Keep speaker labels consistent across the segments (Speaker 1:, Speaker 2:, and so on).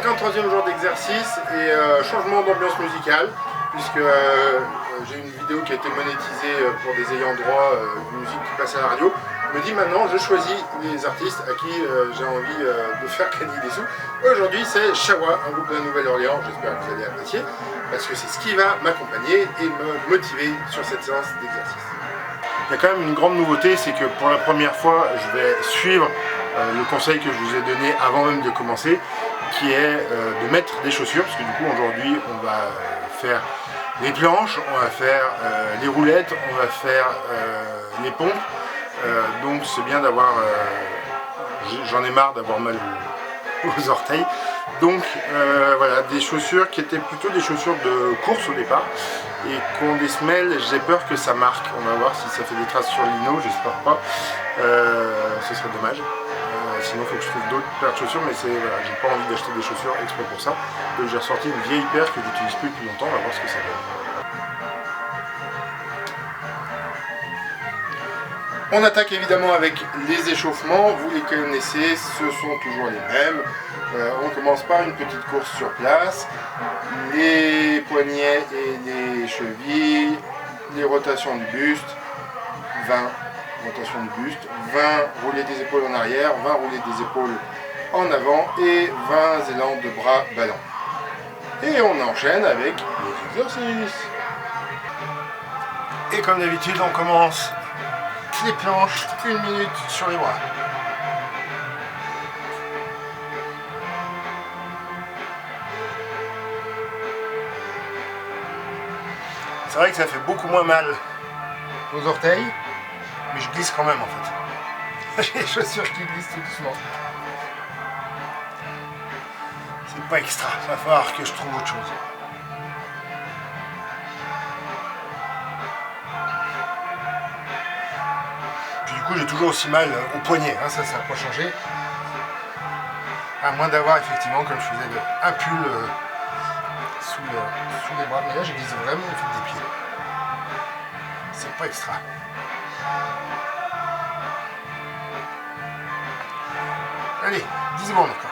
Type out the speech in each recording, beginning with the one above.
Speaker 1: 53e jour d'exercice et changement d'ambiance musicale, puisque j'ai une vidéo qui a été monétisée pour des ayants droit, une musique qui passe à la radio. Je me dis maintenant, je choisis les artistes à qui j'ai envie de faire gagner des sous. Aujourd'hui, c'est Shawa, un groupe de la Nouvelle-Orléans, j'espère que vous allez apprécier, parce que c'est ce qui va m'accompagner et me motiver sur cette séance d'exercice. Il y a quand même une grande nouveauté, c'est que pour la première fois, je vais suivre le conseil que je vous ai donné avant même de commencer, qui est de mettre des chaussures, parce que du coup aujourd'hui on va faire les planches, on va faire les roulettes, on va faire les pompes, donc c'est bien d'avoir, j'en ai marre d'avoir mal aux orteils, donc voilà, des chaussures qui étaient plutôt des chaussures de course au départ, et qui ont des semelles, j'ai peur que ça marque, on va voir si ça fait des traces sur le lino, j'espère pas, ce serait dommage. Sinon il faut que je trouve d'autres paires de chaussures, mais voilà, j'ai pas envie d'acheter des chaussures exprès pour ça. Donc j'ai ressorti une vieille paire que j'utilise plus depuis longtemps, on va voir ce que ça donne. On attaque évidemment avec les échauffements, vous les connaissez, ce sont toujours les mêmes. On commence par une petite course sur place, les poignets et les chevilles, les rotations du buste, 20 rotation du buste, 20 roulés des épaules en arrière, 20 roulés des épaules en avant et 20 élans de bras ballants. Et on enchaîne avec les exercices. Et comme d'habitude, on commence les planches, 1 minute sur les bras. C'est vrai que ça fait beaucoup moins mal aux orteils, mais je glisse quand même en fait. J'ai les chaussures qui glissent tout doucement. C'est pas extra, il va falloir que je trouve autre chose. Puis du coup j'ai toujours aussi mal au poignet, hein, ça n'a pas changé. À moins d'avoir effectivement, comme je faisais, un pull sous les bras. Mais là je glisse vraiment au fil des pieds. C'est pas extra. Allez, 10 secondes encore.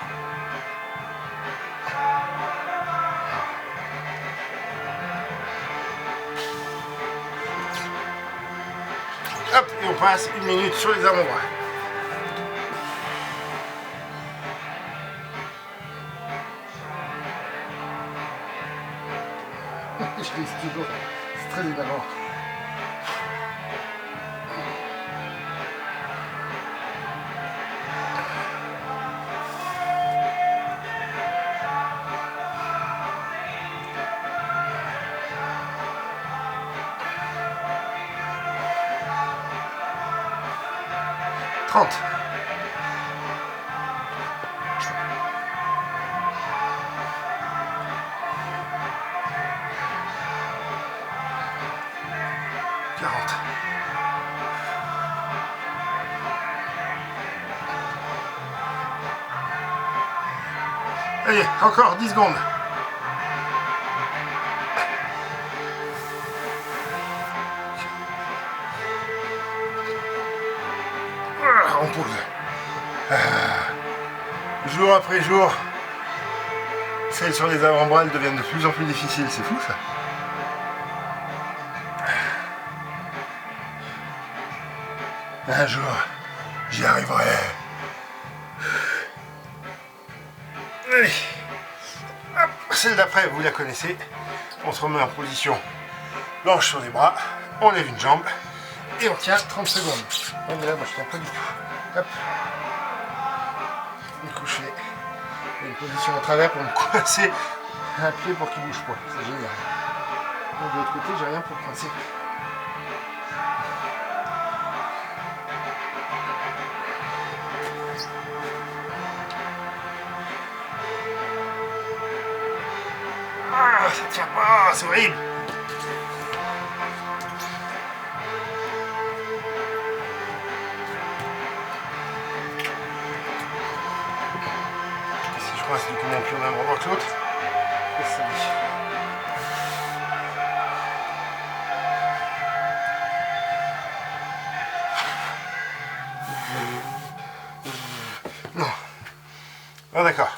Speaker 1: Hop, et on passe 1 minute sur les avant-bras. Je glisse toujours, c'est très énervant. Allez, encore 10 secondes. On pose. Jour après jour, celles sur les avant-bras, elles deviennent de plus en plus difficiles, c'est fou ça. Un jour, j'y arriverai. Allez. Hop. Celle d'après, vous la connaissez. On se remet en position planche sur les bras, on lève une jambe et on tient 30 secondes. Non mais là, moi je tiens pas du tout. Hop. Et coucher. Une position à travers pour me coincer un pied pour qu'il bouge pas. C'est génial. Donc, de l'autre côté, j'ai rien pour coincer. Ah, ça tient pas, c'est horrible. Si je coince du coup mon pied au même endroit que l'autre, ça dit. Non. Ah d'accord.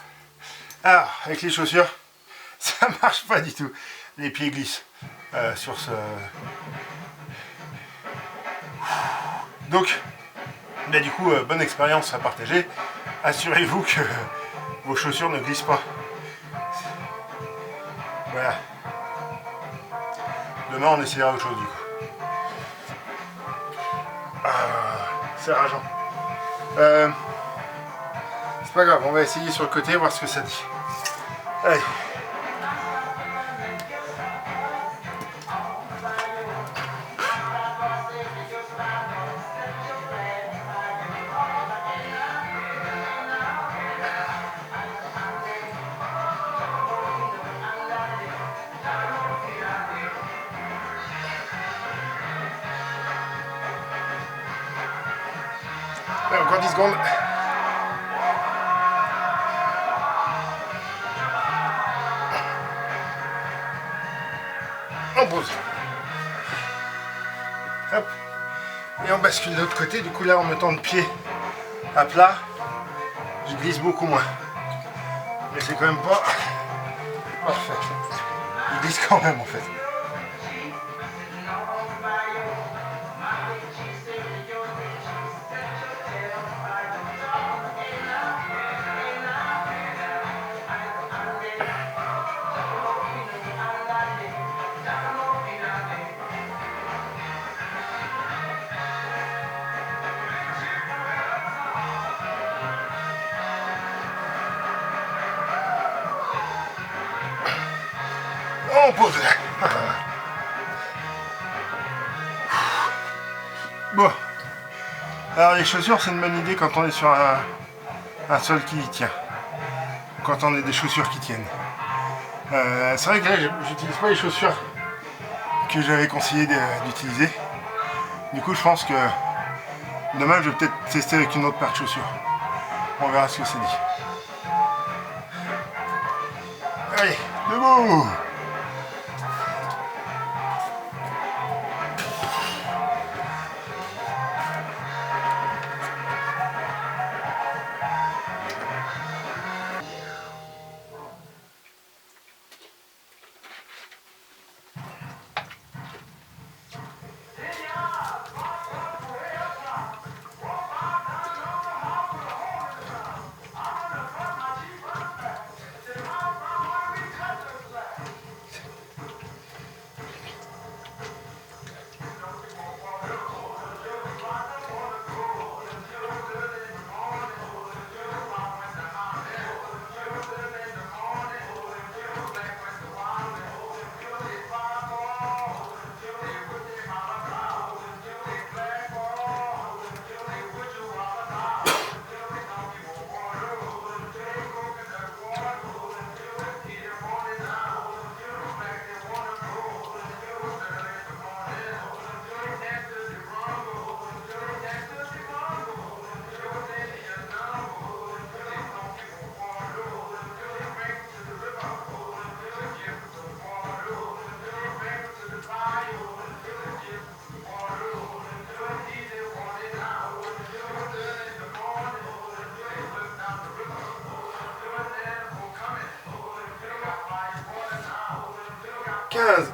Speaker 1: Alors, avec les chaussures, ça marche pas du tout. Les pieds glissent sur ce... Donc, bah, du coup, bonne expérience à partager. Assurez-vous que vos chaussures ne glissent pas. Voilà. Demain, on essaiera autre chose du coup. C'est rageant. C'est pas grave, on va essayer sur le côté, voir ce que ça dit. Allez. Allez, encore 10 secondes. On pose. Hop. Et on bascule de l'autre côté. Du coup là, en mettant le pied à plat, je glisse beaucoup moins. Mais c'est quand même pas parfait. Il glisse quand même en fait. On pose. Bon. Alors les chaussures, c'est une bonne idée quand on est sur un sol qui tient. Quand on a des chaussures qui tiennent. C'est vrai que là, j'utilise pas les chaussures que j'avais conseillé d'utiliser. Du coup, je pense que demain, je vais peut-être tester avec une autre paire de chaussures. On verra ce que ça dit. Allez, debout!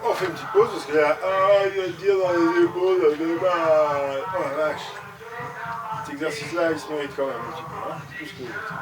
Speaker 1: On fait une petite pause parce que là, il va dire dans les épaules, oh la vache. Cet exercice-là, il se mérite quand même un petit peu, hein, plus que l'autre.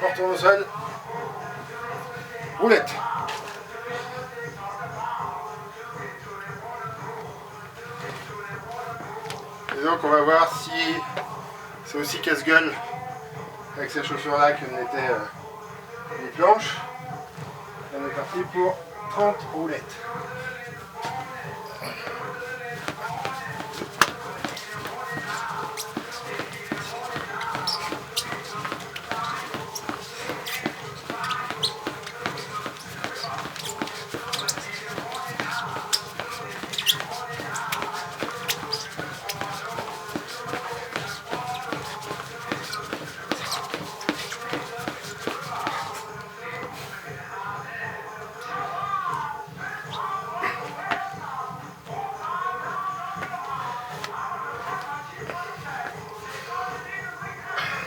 Speaker 1: On retourne au sol. Roulette. Et donc on va voir si c'est aussi casse-gueule avec ces chaussures-là que n'étaient les planches. On est parti pour 30 roulettes.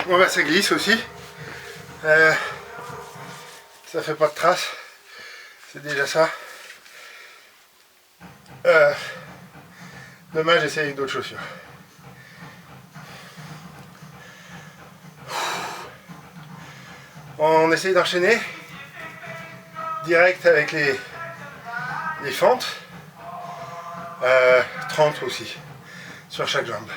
Speaker 1: Bon bah ça glisse aussi, ça fait pas de traces, c'est déjà ça. Dommage, j'essaie avec d'autres chaussures. On essaye d'enchaîner direct avec les fentes, 30 aussi sur chaque jambe.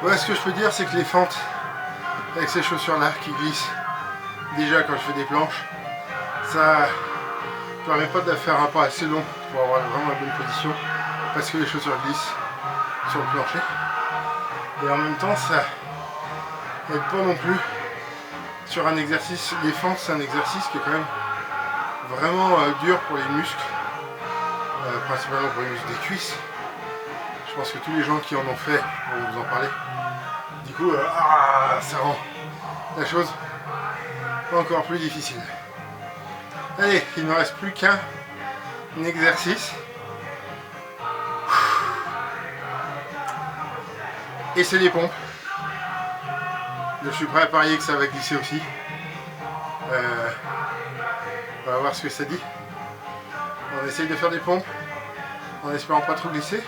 Speaker 1: Ouais, ce que je peux dire, c'est que les fentes avec ces chaussures-là qui glissent, déjà quand je fais des planches, ça ne permet pas de faire un pas assez long pour avoir vraiment la bonne position, parce que les chaussures glissent sur le plancher. Et en même temps, ça n'aide pas non plus sur un exercice. Les fentes, c'est un exercice qui est quand même vraiment dur pour les muscles, principalement pour les muscles des cuisses. Je pense que tous les gens qui en ont fait vont vous en parler. Du coup, ça rend la chose encore plus difficile. Allez, il ne me reste plus qu'un exercice. Et c'est les pompes. Je suis prêt à parier que ça va glisser aussi. On va voir ce que ça dit. On essaye de faire des pompes en espérant pas trop glisser.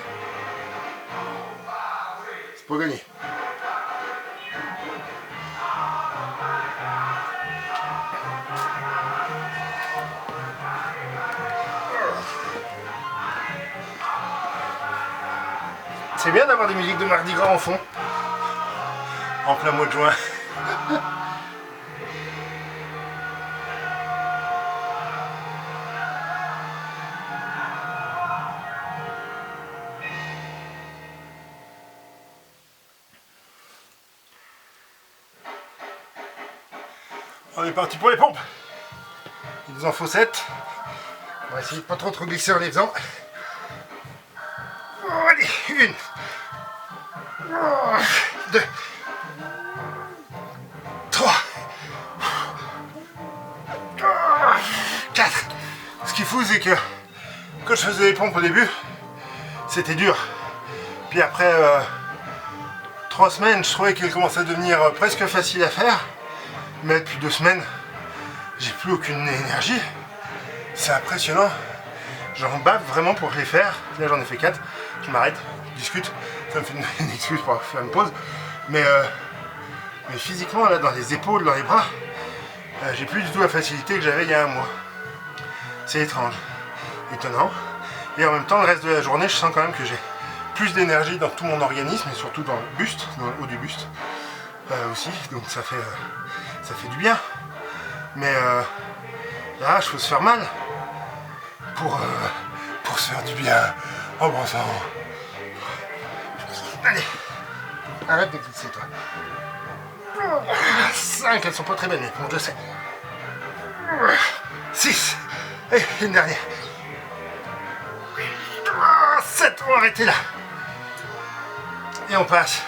Speaker 1: C'est pas gagné. C'est bien d'avoir des musiques de Mardi Gras en fond. En plein mois de juin. On est parti pour les pompes. Il nous en faut 7. On va essayer de pas trop glisser en les faisant. Oh, allez, 1, 2, 3, 4. Ce qu'il faut, c'est que quand je faisais les pompes au début, c'était dur. Puis après 3 semaines, je trouvais qu'elles commençaient à devenir presque faciles à faire. Mais depuis 2 semaines, j'ai plus aucune énergie. C'est impressionnant. J'en bave vraiment pour les faire. Là, j'en ai fait 4. Je m'arrête, je discute. Ça me fait une excuse pour faire une pause. Mais physiquement, là, dans les épaules, dans les bras, j'ai plus du tout la facilité que j'avais il y a un mois. C'est étrange, étonnant. Et en même temps, le reste de la journée, je sens quand même que j'ai plus d'énergie dans tout mon organisme et surtout dans le buste, dans le haut du buste aussi. Donc ça fait du bien. Mais là, il faut se faire mal pour se faire du bien en brossant. Allez, arrête de glisser, toi. 5, elles sont pas très belles, mais bon, je sais. 6, et une dernière. 7, on va arrêter là. Et on passe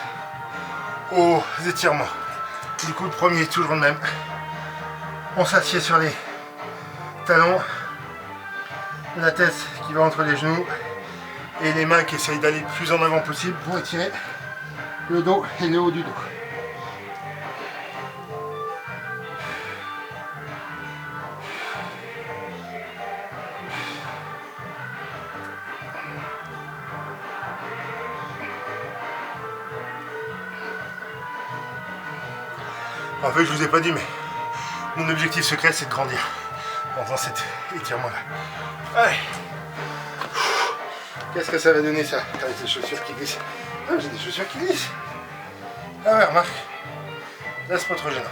Speaker 1: aux étirements. Du coup, le premier, toujours le même. On s'assied sur les talons, la tête qui va entre les genoux et les mains qui essayent d'aller le plus en avant possible pour étirer le dos et le haut du dos. En fait, je vous ai pas dit, mais mon objectif secret, c'est de grandir pendant cet étirement-là. Allez. Qu'est-ce que ça va donner, ça, avec ces chaussures qui glissent? Ah, j'ai des chaussures qui glissent. Ah ouais, remarque. Là, c'est pas trop gênant.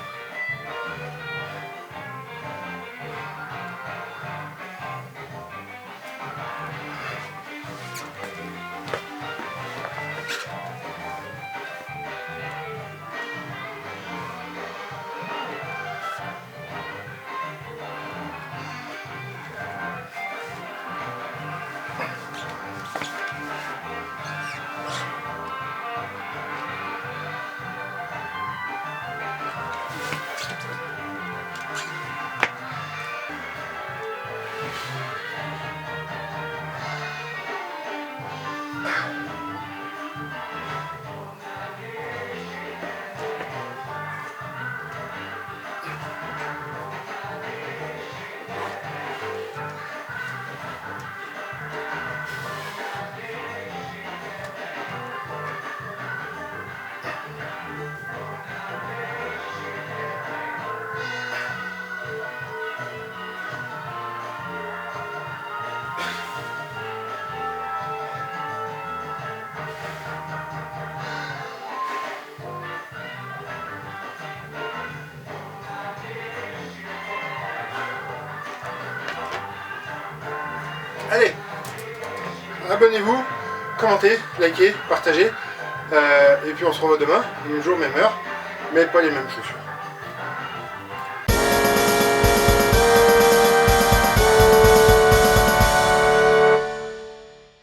Speaker 1: Allez, abonnez-vous, commentez, likez, partagez. Et puis on se revoit demain, même jour, même heure, mais pas les mêmes chaussures.